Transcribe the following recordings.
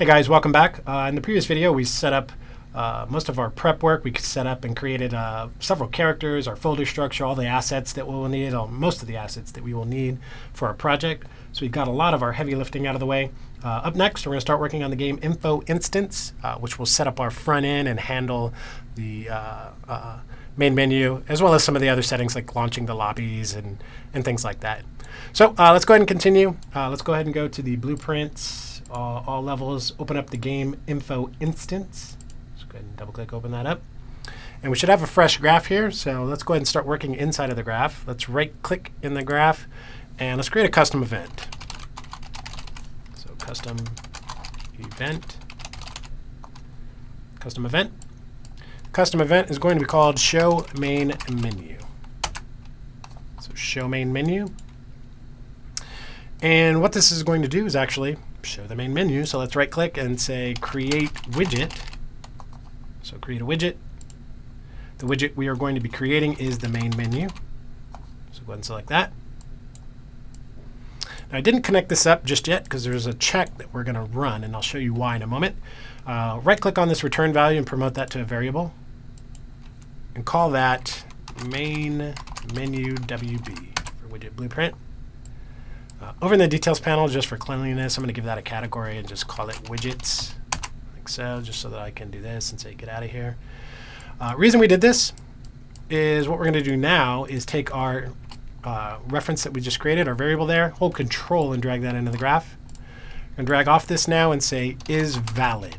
Hey guys, welcome back. In the previous video, we set up most of our prep work. We set up and created several characters, our folder structure, all the assets that we will need, most of the assets that we will need for our project. So we've got a lot of our heavy lifting out of the way. Up next, we're going to start working on the game info instance, which will set up our front end and handle the main menu, as well as some of the other settings like launching the lobbies and things like that. So let's go ahead and continue. Let's go ahead and go to the blueprints. All levels, open up the game info instance. Let's go ahead and double click, open that up. And we should have a fresh graph here. So let's go ahead and start working inside of the graph. Let's right click in the graph and let's create a custom event. So custom event. Custom event. Custom event is going to be called show main menu. So show main menu. And what this is going to do is actually show the main menu. So let's right click and say create widget. So create a widget. The widget we are going to be creating is the main menu. So go ahead and select that. Now I didn't connect this up just yet because there's a check that we're going to run, and I'll show you why in a moment. Right click on this return value and promote that to a variable. And call that main menu WB for widget blueprint. Over in the details panel, just for cleanliness, I'm going to give that a category and just call it widgets, like so, just so that I can do this and say get out of here. Reason we did this is what we're going to do now is take our reference that we just created, our variable there, hold control and drag that into the graph. And drag off this now and say is valid.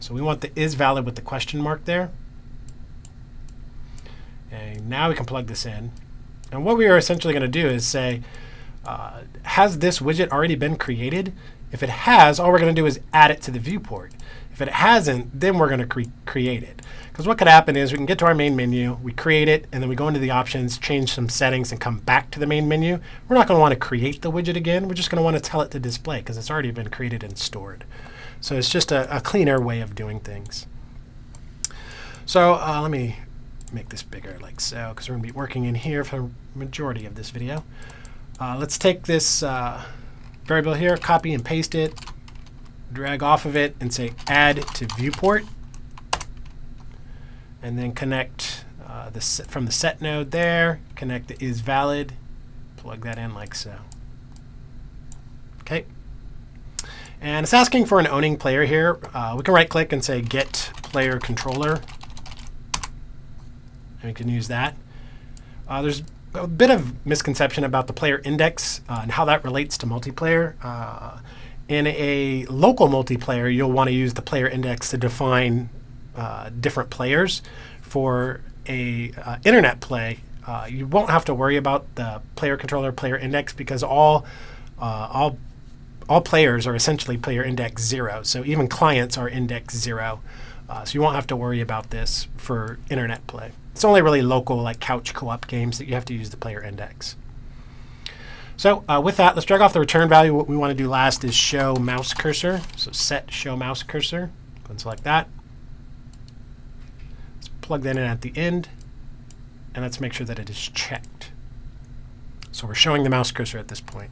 So we want the is valid with the question mark there. And now we can plug this in. And what we are essentially going to do is say, has this widget already been created? If it has, all we're going to do is add it to the viewport. If it hasn't, then we're going to create it. Because what could happen is we can get to our main menu, we create it, and then we go into the options, change some settings, and come back to the main menu. We're not going to want to create the widget again. We're just going to want to tell it to display because it's already been created and stored. So it's just a cleaner way of doing things. So let me make this bigger like so, because we're going to be working in here for the majority of this video. Let's take this variable here, copy and paste it, drag off of it, and say add to viewport. And then connect from the set node there, connect the is valid, plug that in like so. Okay. And it's asking for an owning player here. We can right click and say get player controller. And we can use that. There's a bit of misconception about the player index and how that relates to multiplayer. In a local multiplayer, you'll want to use the player index to define different players. For a internet play, you won't have to worry about the player controller player index because all players are essentially player index 0. So even clients are index 0. So you won't have to worry about this for internet play. It's only really local, like couch co-op games, that you have to use the player index. So with that, let's drag off the return value. What we want to do last is show mouse cursor. So set show mouse cursor. Go and select that. Let's plug that in at the end. And let's make sure that it is checked. So we're showing the mouse cursor at this point.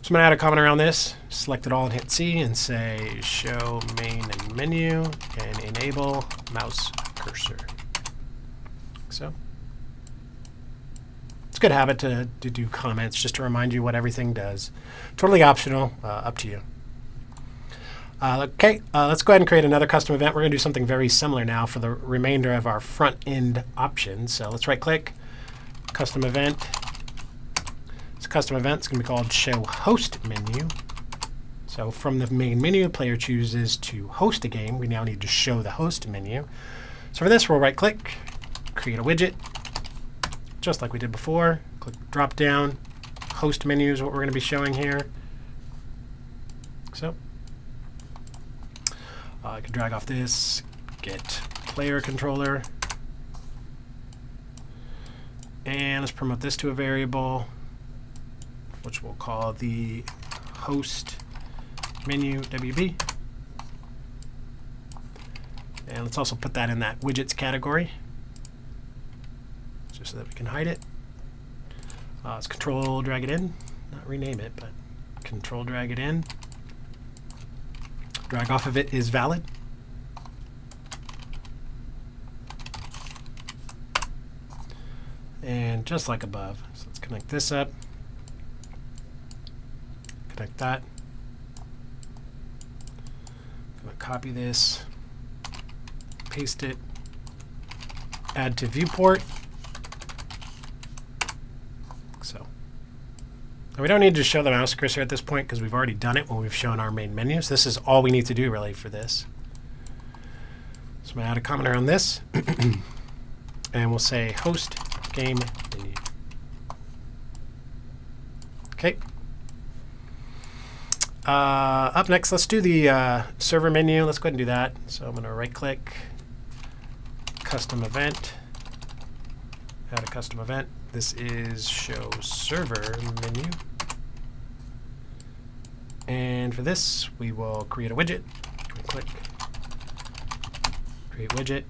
So I'm going to add a comment around this. Select it all and hit C and say show main menu and enable mouse cursor. So it's a good habit to do comments just to remind you what everything does. Totally optional, up to you. Okay, let's go ahead and create another custom event. We're going to do something very similar now for the remainder of our front end options. So let's right click, custom event. This custom event is going to be called show host menu. So from the main menu, the player chooses to host a game. We now need to show the host menu. So for this, we'll right click, create a widget, just like we did before. Click drop down, host menu is what we're going to be showing here. So I can drag off this, get player controller, and let's promote this to a variable, which we'll call the host menu WB. And let's also put that in that widgets category, just so that we can hide it. Let's control drag it in, not rename it, but control drag it in. drag off of it is valid. And just like above, so let's connect this up, connect that. I'm going to copy this, paste it, add to viewport. So now we don't need to show the mouse cursor at this point because we've already done it when we've shown our main menu. So this is all we need to do really for this. So I'm going to add a comment around this, and we'll say host game menu. Okay. Up next, let's do the server menu. Let's go ahead and do that. So I'm going to right-click, custom event, add a custom event. This is show server menu. And for this, we will create a widget. Right-click, create widget.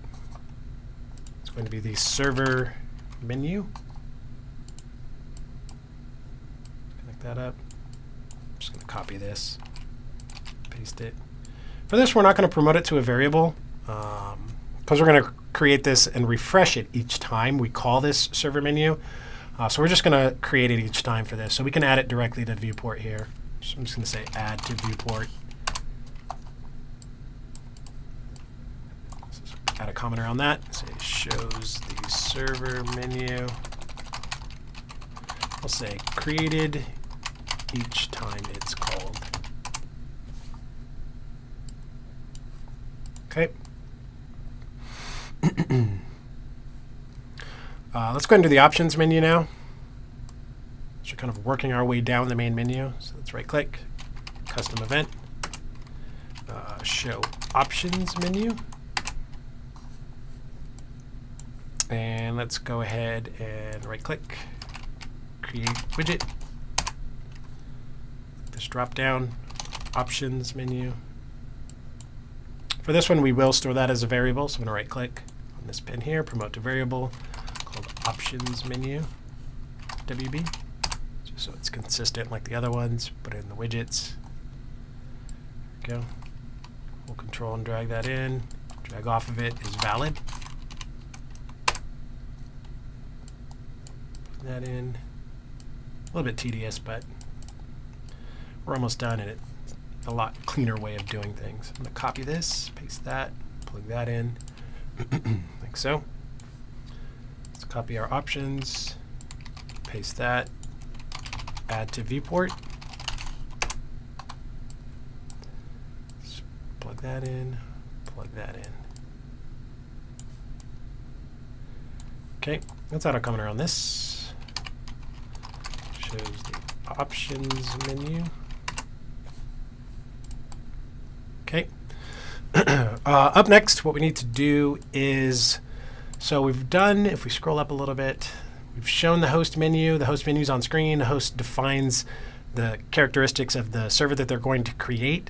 It's going to be the server menu. Connect that up. I'm just going to copy this, paste it. For this, we're not going to promote it to a variable because we're going to create this and refresh it each time we call this server menu. So we're just going to create it each time for this. So we can add it directly to viewport here. So I'm just going to say add to viewport. Add a comment around that. Say shows the server menu. I'll say created each time it's called. Okay. Let's go into the options menu now. So we're kind of working our way down the main menu. So let's right-click, custom event, show options menu. And let's go ahead and right-click, create widget. This drop-down, options menu. For this one, we will store that as a variable. So I'm going to right-click on this pin here, promote to variable called options menu, WB. Just so it's consistent like the other ones. Put it in the widgets. There we go. We'll control and drag that in. Drag off of it is valid. Put that in. A little bit tedious, but we're almost done, and it's a lot cleaner way of doing things. I'm going to copy this, paste that, plug that in, like so. Let's copy our options, paste that, add to viewport. Let's plug that in, plug that in. Okay, let's add a comment around this. Shows the options menu. Okay. Up next, what we need to do is, so we've done, if we scroll up a little bit, we've shown the host menu. The host menu is on screen. The host defines the characteristics of the server that they're going to create.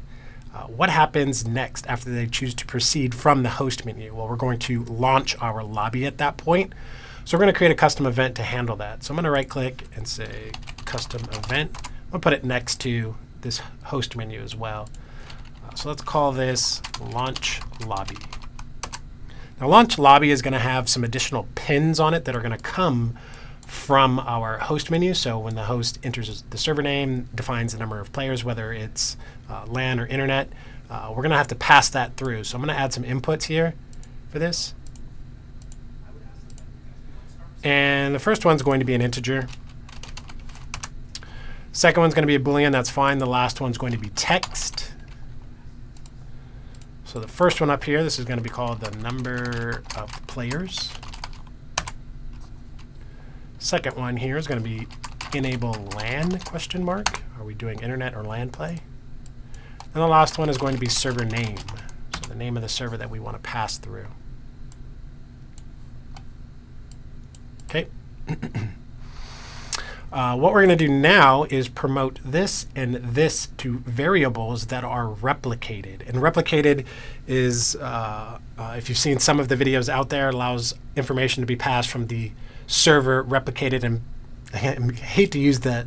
What happens next after they choose to proceed from the host menu? Well, we're going to launch our lobby at that point. So we're going to create a custom event to handle that. So I'm going to right-click and say custom event. I'm going to put it next to this host menu as well. So let's call this launch lobby. Now launch lobby is going to have some additional pins on it that are going to come from our host menu. So when the host enters the server name, defines the number of players, whether it's LAN or internet, we're going to have to pass that through. So I'm going to add some inputs here for this. And the first one's going to be an integer. Second one's going to be a Boolean. That's fine. The last one's going to be text. So the first one up here, this is going to be called the number of players. Second one here is going to be enable LAN question mark. Are we doing internet or LAN play? And the last one is going to be server name. So the name of the server that we want to pass through. Okay. What we're going to do now is promote this and this to variables that are replicated. And replicated is, if you've seen some of the videos out there, it allows information to be passed from the server replicated and I hate to use the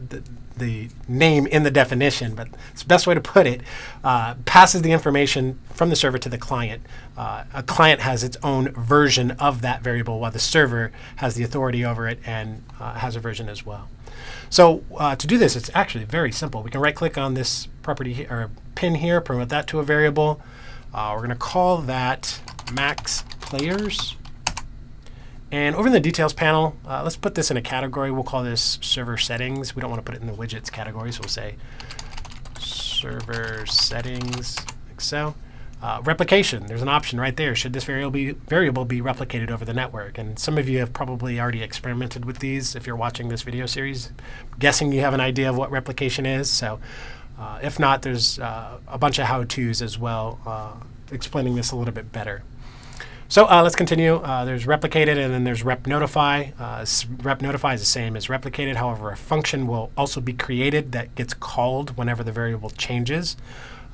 name in the definition, but it's the best way to put it, passes the information from the server to the client. A client has its own version of that variable, while the server has the authority over it and has a version as well. So to do this, it's actually very simple. We can right-click on this property or pin here, promote that to a variable. We're going to call that max players. And over in the details panel, let's put this in a category. We'll call this server settings. We don't want to put it in the widgets category, so we'll say server settings, like so. Replication, there's an option right there. Should this variable be replicated over the network? And some of you have probably already experimented with these if you're watching this video series. I'm guessing you have an idea of what replication is. So if not, there's a bunch of how-tos as well explaining this a little bit better. So let's continue. There's replicated, and then there's rep notify. Rep notify is the same as replicated. However, a function will also be created that gets called whenever the variable changes.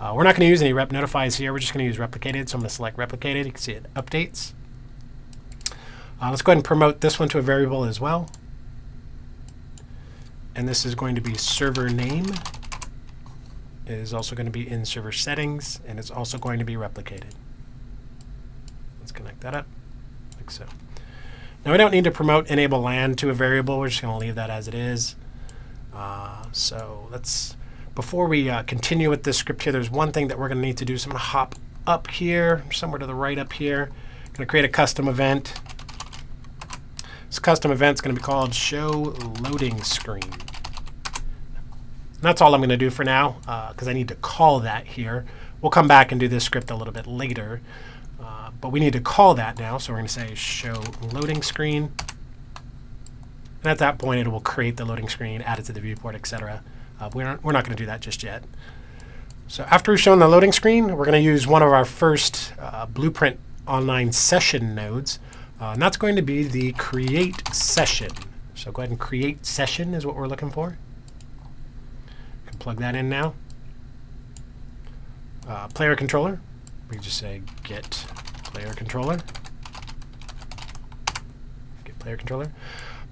We're not going to use any rep notifies here. We're just going to use replicated. So I'm going to select replicated. You can see it updates. Let's go ahead and promote this one to a variable as well. And this is going to be server name. It is also going to be in server settings, and it's also going to be replicated. Let's connect that up, like so. Now we don't need to promote enable LAN to a variable. We're just going to leave that as it is. So let's, before we continue with this script here, there's one thing that we're going to need to do. So I'm going to hop up here, somewhere to the right up here. I'm going to create a custom event. This custom event is going to be called show loading screen. And that's all I'm going to do for now, because I need to call that here. We'll come back and do this script a little bit later. But we need to call that now, so we're going to say show loading screen. And at that point, it will create the loading screen, add it to the viewport, etc. We're not going to do that just yet. So after we've shown the loading screen, we're going to use one of our first Blueprint online session nodes. And that's going to be the create session. So go ahead and create session is what we're looking for. You can plug that in now. Player controller. We can just say get player controller. Get player controller.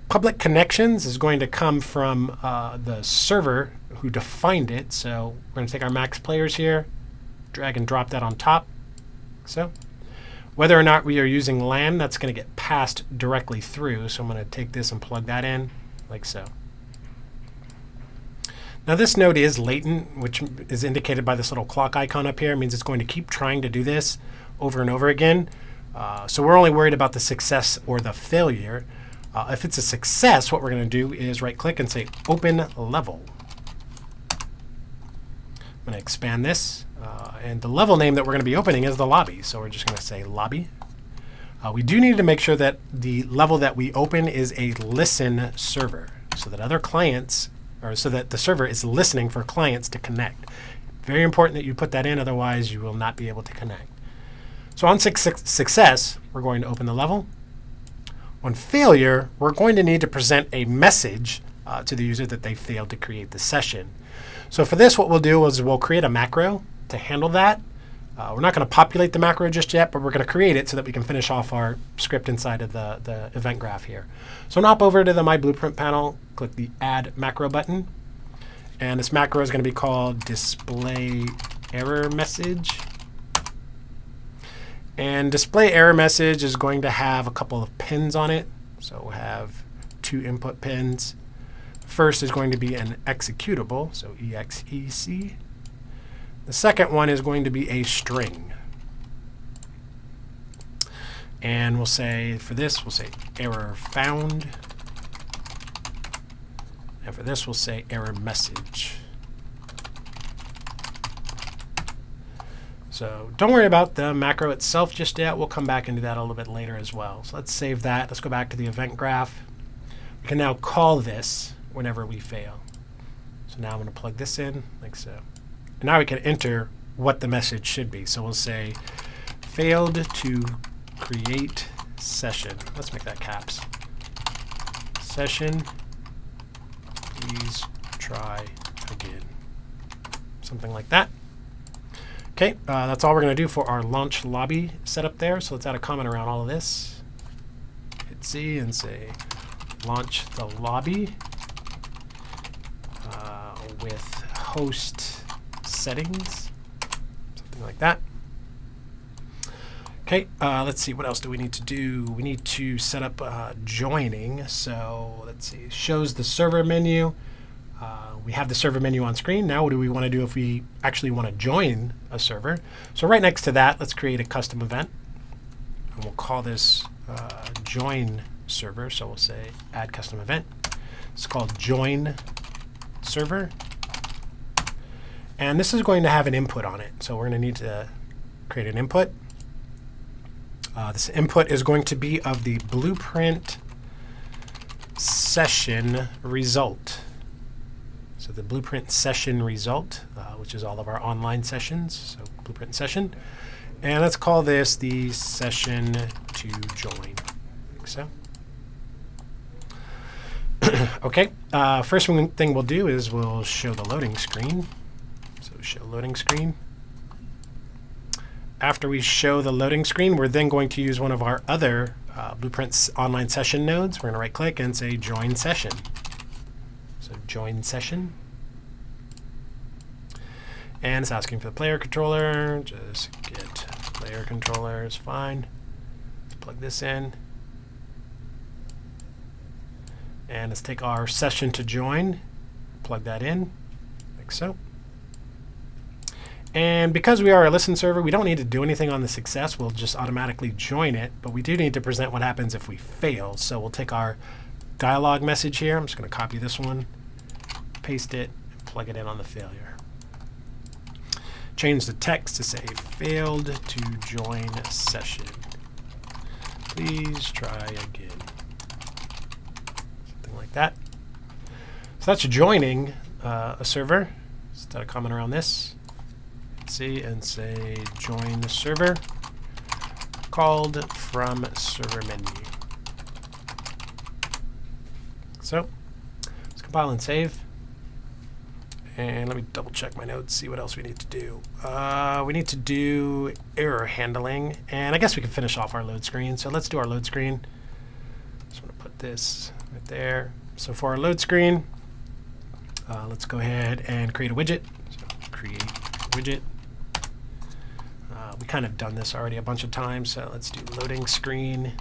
Public connections is going to come from the server who defined it. So we're going to take our max players here, drag and drop that on top. So whether or not we are using LAN, that's going to get passed directly through. So I'm going to take this and plug that in like so. Now this node is latent, which is indicated by this little clock icon up here. It means it's going to keep trying to do this over and over again. So we're only worried about the success or the failure. If it's a success, what we're going to do is right-click and say Open Level. I'm going to expand this. And the level name that we're going to be opening is the lobby. So we're just going to say Lobby. We do need to make sure that the level that we open is a listen server, so that other clients, or so that the server is listening for clients to connect. Very important that you put that in, otherwise you will not be able to connect. So on success, we're going to open the level. On failure, we're going to need to present a message to the user that they failed to create the session. So for this, what we'll do is we'll create a macro to handle that. We're not going to populate the macro just yet, but we're going to create it so that we can finish off our script inside of the event graph here. So hop over to the My Blueprint panel, click the Add Macro button, and this macro is going to be called Display Error Message. And display error message is going to have a couple of pins on it. So we'll have 2 input pins. First is going to be an executable, so EXEC. The second one is going to be a string. And we'll say, for this, we'll say error found. And for this, we'll say error message. So don't worry about the macro itself just yet. We'll come back and do that a little bit later as well. So let's save that. Let's go back to the event graph. We can now call this whenever we fail. So now I'm going to plug this in like so. And now we can enter what the message should be. So we'll say failed to create session. Let's make that caps. Session, please try again. Something like that. Okay, that's all we're going to do for our launch lobby setup there. So let's add a comment around all of this. Hit C and say launch the lobby. with host settings, something like that. Okay, let's see, what else do we need to do? We need to set up joining. So let's see, shows the server menu. We have the server menu on screen. Now what do we want to do if we actually want to join a server? So right next to that, let's create a custom event. And we'll call this join server. So we'll say add custom event. It's called join server. And this is going to have an input on it. So we're going to need to create an input. This input is going to be of the Blueprint session result. So the Blueprint session result, which is all of our online sessions, so Blueprint session. And let's call this the session to join, like so. Okay, first thing we'll do is we'll show the loading screen. So show loading screen. After we show the loading screen, we're then going to use one of our other Blueprint's online session nodes. We're going to right click and say join session. So join session. And it's asking for the player controller. Just get player controller is fine. Let's plug this in. And let's take our session to join, plug that in, like so. And because we are a listen server, we don't need to do anything on the success. We'll just automatically join it. But we do need to present what happens if we fail. So we'll take our dialog message here. I'm just going to copy this one, paste it, and plug it in on the failure. Change the text to say failed to join session. Please try again. Something like that. So that's joining a server. Instead of comment around this. See and say join the server called from server menu. So let's compile and save. And let me double check my notes, see what else we need to do. We need to do error handling, and I guess we can finish off our load screen. So let's do our load screen. Just want to put this right there. So for our load screen, let's go ahead and create a widget. So create widget. We kind of done this already a bunch of times, so let's do loading screen.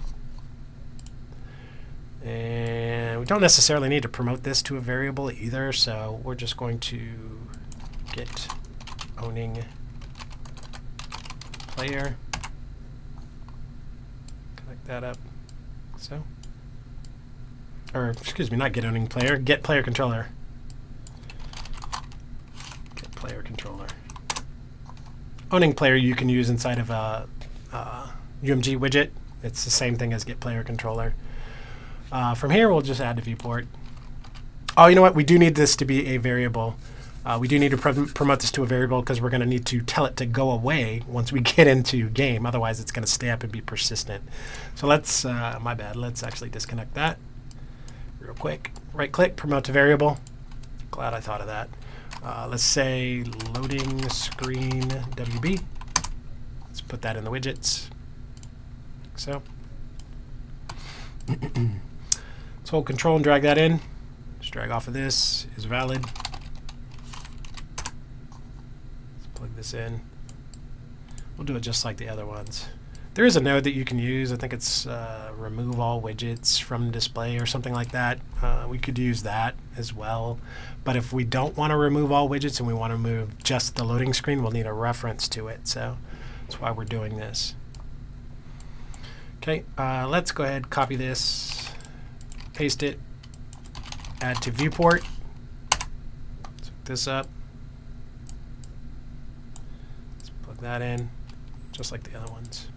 And we don't necessarily need to promote this to a variable either, so we're just going to get owning player. Connect that up, so. Or, excuse me, not get owning player, get player controller. Get player controller. Owning player you can use inside of a UMG widget. It's the same thing as get player controller. From here, we'll just add the viewport. Oh, you know what? We do need this to be a variable. We do need to promote this to a variable because we're going to need to tell it to go away once we get into game. Otherwise, it's going to stay up and be persistent. So let's, my bad, let's actually disconnect that real quick. Right-click, promote to variable. Glad I thought of that. Let's say loading screen WB. Let's put that in the widgets. Like so. Let's hold control and drag that in. Just drag off of this is valid. Let's plug this in. We'll do it just like the other ones. There is a node that you can use. I think it's remove all widgets from display or something like that. We could use that as well. But if we don't want to remove all widgets and we want to remove just the loading screen, we'll need a reference to it. So that's why we're doing this. Okay, let's go ahead, copy this, paste it, add to viewport. Let's hook this up. Let's plug that in, just like the other ones.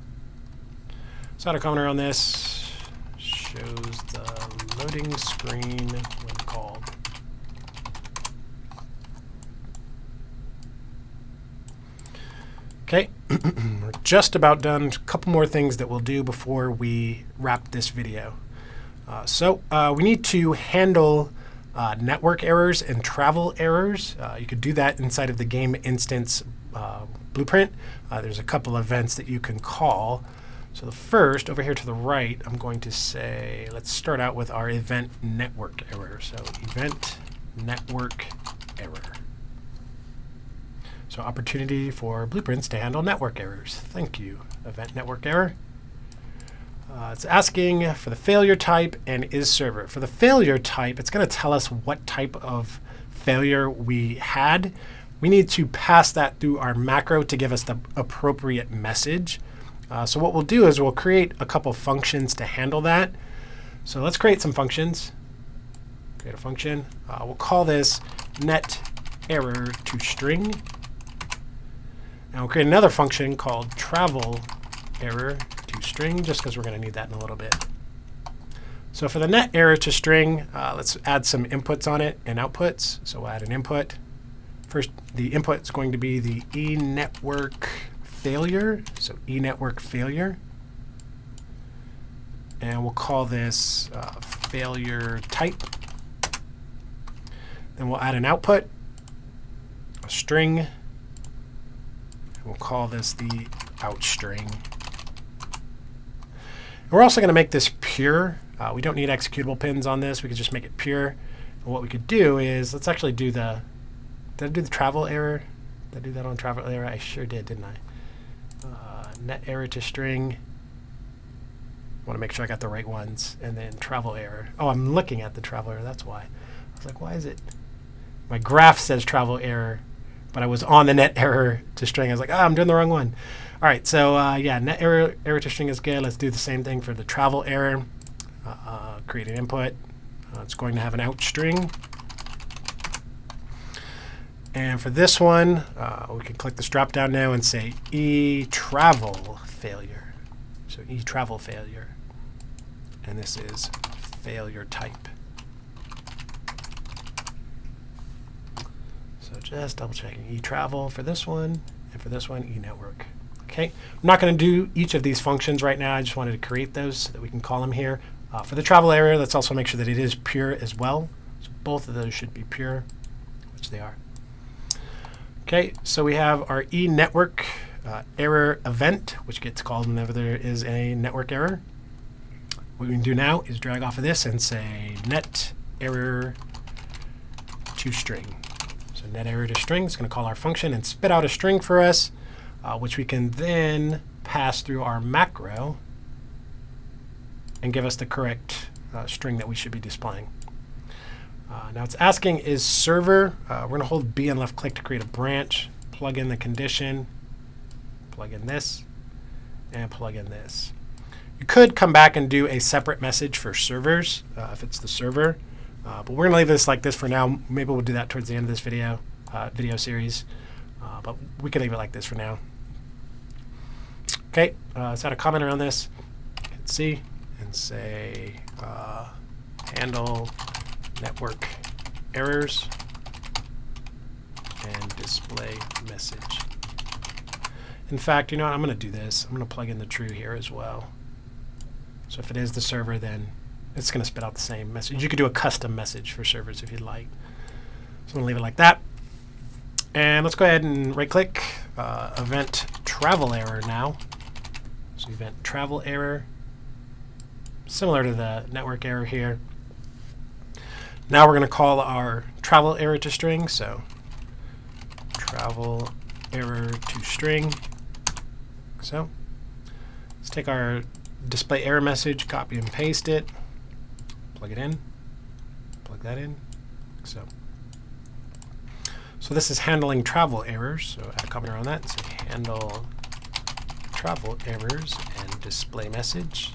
So how to comment around this shows the loading screen when called. Okay, we're just about done. A couple more things that we'll do before we wrap this video. So we need to handle network errors and travel errors. You could do that inside of the GameInstance Blueprint. There's a couple events that you can call. So the first, over here to the right, I'm going to say, let's start out with our event network error. So event network error. So opportunity for blueprints to handle network errors. Thank you. Event network error. It's asking for the failure type and is server. For the failure type, it's going to tell us what type of failure we had. We need to pass that through our macro to give us the appropriate message. So what we'll do is we'll create a couple functions to handle that. So let's create some functions. Create a function. We'll call this net error to string. And we'll create another function called travel error to string, just because we're going to need that in a little bit. So for the net error to string, let's add some inputs on it and outputs. So we'll add an input. First, the input is going to be the eNetwork failure. So eNetwork failure. And we'll call this failure type. Then we'll add an output, a string. And we'll call this the out string. We're also going to make this pure. We don't need executable pins on this. We could just make it pure. And what we could do is, let's actually do the, did I do the travel error? Did I do that on travel error? I sure did, didn't I? Net error to string. I want to make sure I got the right ones. And then travel error. Oh, I'm looking at the travel error. That's why. I was like, why is it? My graph says travel error, but I was on the net error to string. I was like, I'm doing the wrong one. All right, so yeah, net error to string is good. Let's do the same thing for the travel error. Create an input. It's going to have an out string. And for this one, we can click this drop down now and say e-travel failure. So e-travel failure. And this is failure type. So just double checking e-travel for this one, and for this one, e-network. Okay, I'm not going to do each of these functions right now. I just wanted to create those so that we can call them here. For the travel error, let's also make sure that it is pure as well. So both of those should be pure, which they are. Okay, so we have our eNetwork error event, which gets called whenever there is a network error. What we can do now is drag off of this and say net error to string. So net error to string is going to call our function and spit out a string for us, which we can then pass through our macro and give us the correct string that we should be displaying. Now it's asking is server. We're going to hold B and left click to create a branch, plug in the condition, plug in this, and plug in this. You could come back and do a separate message for servers if it's the server, but we're going to leave this like this for now. Maybe we'll do that towards the end of this video series, but we can leave it like this for now. Okay, let's add a comment around this. Hit C and say handle network errors and display message. In fact, you know what? I'm going to do this. I'm going to plug in the true here as well. So if it is the server, then it's going to spit out the same message. You could do a custom message for servers if you'd like. So I'm going to leave it like that. And let's go ahead and right-click event travel error now. So event travel error, similar to the network error here. Now we're going to call our travel error to string. So travel error to string. So let's take our display error message, copy and paste it, plug it in, plug that in. So this is handling travel errors. So add a comment around that. So handle travel errors and display message.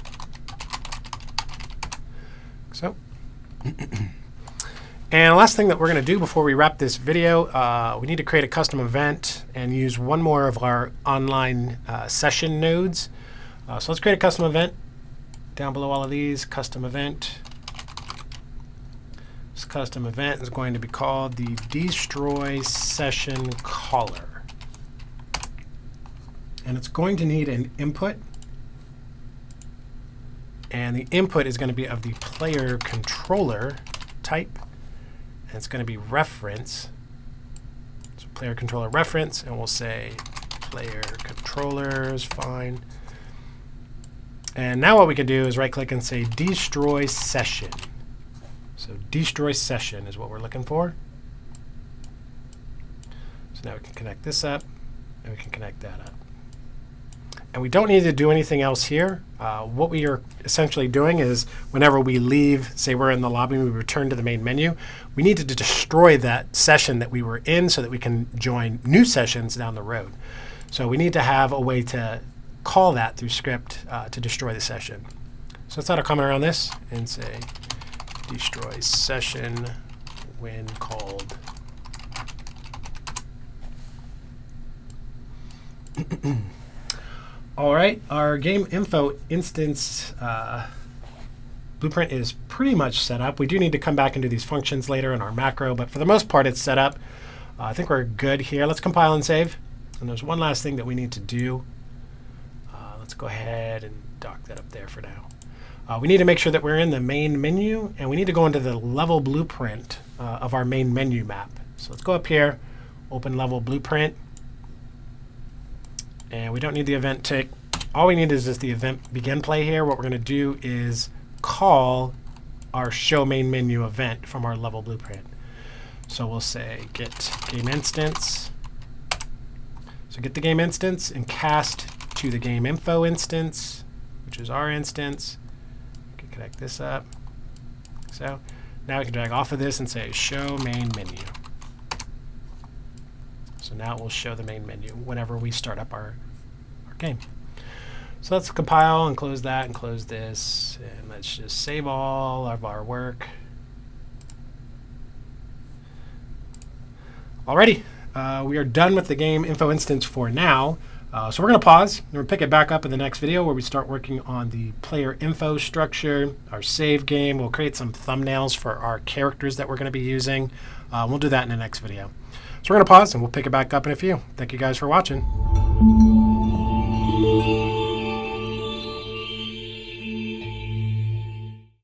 So. And the last thing that we're going to do before we wrap this video, we need to create a custom event and use one more of our online session nodes. So let's create a custom event. Down below all of these, custom event. This custom event is going to be called the destroy session caller. And it's going to need an input. And the input is going to be of the player controller type. And it's going to be reference. So player controller reference, and we'll say player controller is fine. And now what we can do is right click and say destroy session. So destroy session is what we're looking for. So now we can connect this up, and we can connect that up. And we don't need to do anything else here. What we are essentially doing is whenever we leave, say we're in the lobby and we return to the main menu, we need to destroy that session that we were in so that we can join new sessions down the road. So we need to have a way to call that through script to destroy the session. So let's add a comment around this and say destroy session when called. All right, our game info instance blueprint is pretty much set up. We do need to come back into these functions later in our macro, but for the most part, it's set up. I think we're good here. Let's compile and save. And there's one last thing that we need to do. Let's go ahead and dock that up there for now. We need to make sure that we're in the main menu, and we need to go into the level blueprint of our main menu map. So let's go up here, open level blueprint. And we don't need the event tick. All we need is just the event begin play here. What we're going to do is call our show main menu event from our level blueprint. So we'll say get GameInstance. So get the game instance and cast to the game info instance, which is our instance. We can connect this up. So now we can drag off of this and say show main menu. So now it will show the main menu whenever we start up our game. So let's compile and close that and close this. And let's just save all of our work. Alrighty, we are done with the game info instance for now. So we're going to pause and we'll pick it back up in the next video where we start working on the player info structure, our save game. We'll create some thumbnails for our characters that we're going to be using. We'll do that in the next video. So we're going to pause and we'll pick it back up in a few. Thank you guys for watching.